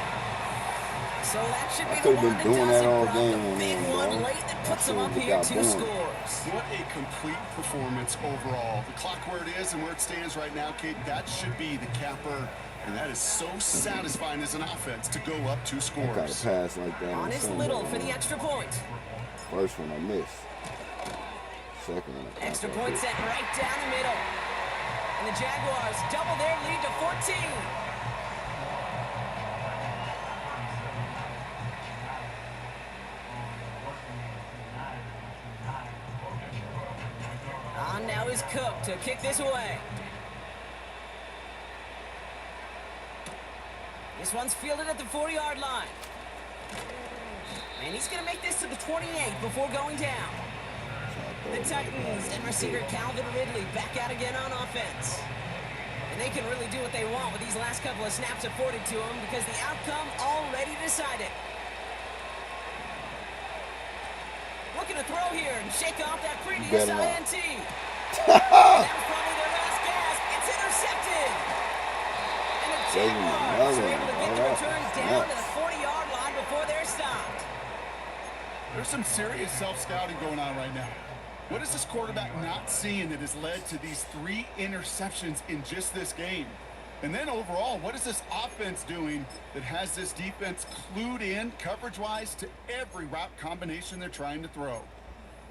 So that should I be the could've one been that doing does that it, all Brock. game The on big them, one dog. late that puts I them up should've here, got 2 going. scores. what a complete performance overall. The clock where it is and where it stands right now, Kate, that should be the capper. And that is so satisfying as an offense to go up 2 I got scores. a pass like that on Honest Sunday, Little for the man. extra point. First one I missed. Second one I Extra caught point that set right down the middle. And the Jaguars double their lead to 14. On now is Cook to kick this away. This one's fielded at the 40-yard line. And he's going to make this to the 28 before going down. The Titans and receiver Calvin Ridley back out again on offense. And they can really do what they want with these last couple of snaps afforded to them because the outcome already decided. Looking to throw here and shake off that previous Get him INT. out. That was probably their last gasp. It's intercepted. And the Gave him Jaguars another are able to one. get the All right. return down to Nuts. the 40-yard line before they're stopped. There's some serious self-scouting going on right now. What is this quarterback not seeing that has led to these 3 interceptions in just this game? And then overall, what is this offense doing that has this defense clued in coverage-wise to every route combination they're trying to throw?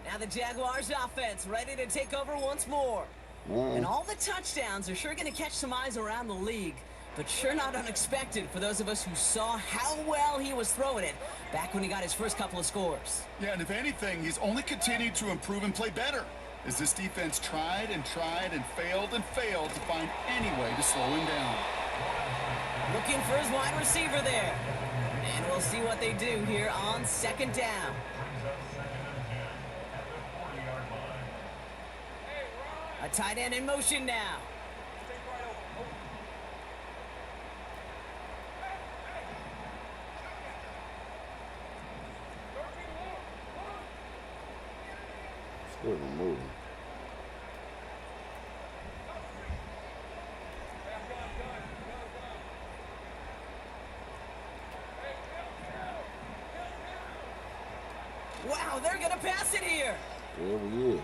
Now the Jaguars offense ready to take over once more. And all the touchdowns are sure going to catch some eyes around the league. But sure not unexpected for those of us who saw how well he was throwing it back when he got his first couple of scores. Yeah, and if anything, he's only continued to improve and play better as this defense tried and failed to find any way to slow him down. Looking for his wide receiver there. And we'll see what they do here on 2nd down. A tight end in motion now. Still moving. Wow, they're going to pass it here. There he is.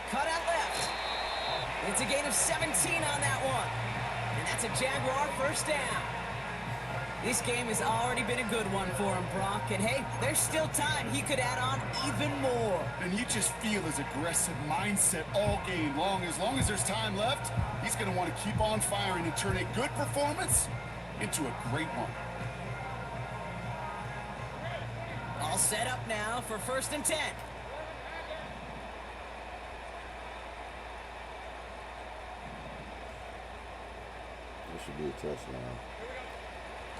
Cut out left. It's a gain of 17 on that one. And that's a Jaguar first down. This game has already been a good one for him, Brock. And hey, there's still time. He could add on even more. And you just feel his aggressive mindset all game long. As long as there's time left, he's going to want to keep on firing and turn a good performance into a great one. All set up now for 1st and 10. That should be a touchdown.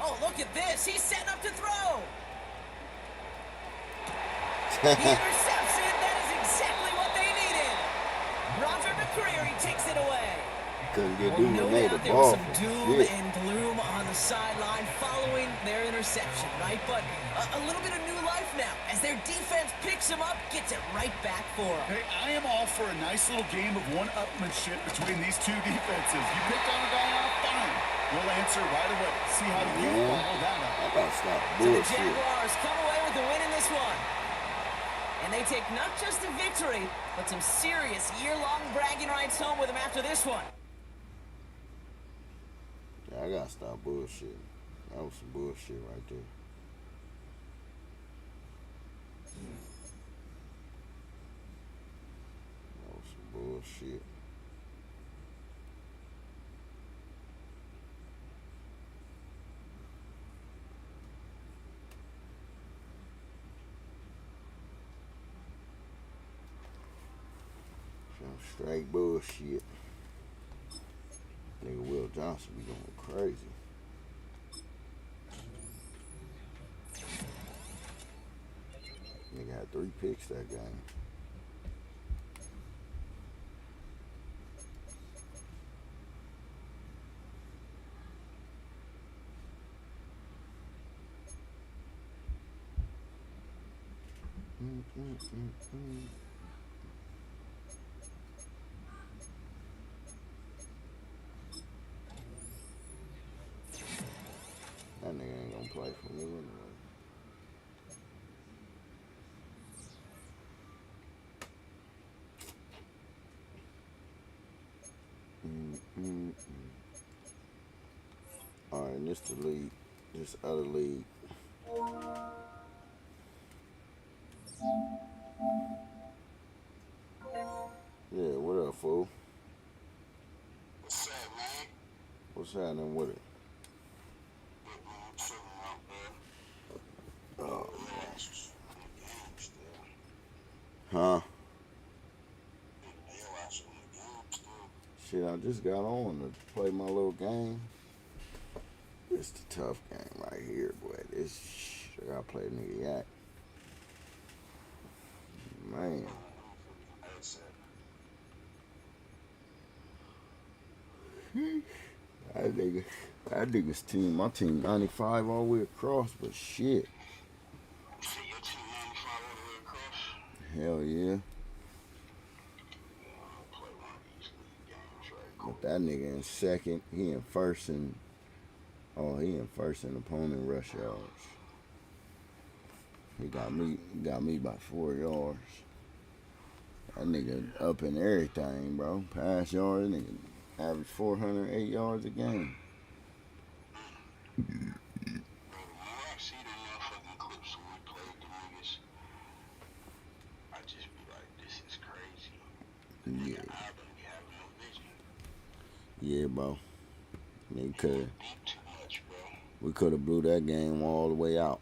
Oh, look at this. He's setting up to throw. He intercepts it. That is exactly what they needed. Roger McCreary takes it away. Couldn't get Well, Doom no made doubt the there was ball. some doom and gloom on the sideline following their interception, right? But a little bit of new life now as their defense picks him up, gets it right back for him. Hey, I am all for a nice little game of one-upmanship between these two defenses. You picked on a guy off, fine. We'll answer right away. See how you follow that up. I gotta stop So the bullshit. Jaguars come away with the win in this one. And they take not just a victory, but some serious year-long bragging rights home with them after this one. Yeah, I gotta stop bullshit. That was some bullshit right there. That was some bullshit. Some straight bullshit. Nigga Will Johnson be going crazy. Nigga had 3 picks that game. That nigga ain't gonna play for me anyway. Alright, and this the league. This other league. Yeah, what up, fool? What's up, man? What's happening with it? Good, man. I'm chilling out there. Oh, Relax. On the game still. huh? They watching the game still. Shit, I just got on to play my little game. It's the tough game right here, boy. This shit, I gotta play nigga yak. Man. That nigga's team, my team 95 all the way across, but shit. You see your team 95 all the way across? Hell yeah. Yeah, I'll play one of these league games right quick. But that nigga in second, he in first in opponent rush yards. He got me by 4 yards. That nigga up in everything, bro. Pass yards, nigga average 408 yards a game. Bro, the more I see them motherfucking clips when we played the niggas, I just be like, this is crazy. The nigga Alvin be having no vision. Yeah, bro. He went deep too much, bro. We could have blew that game all the way out.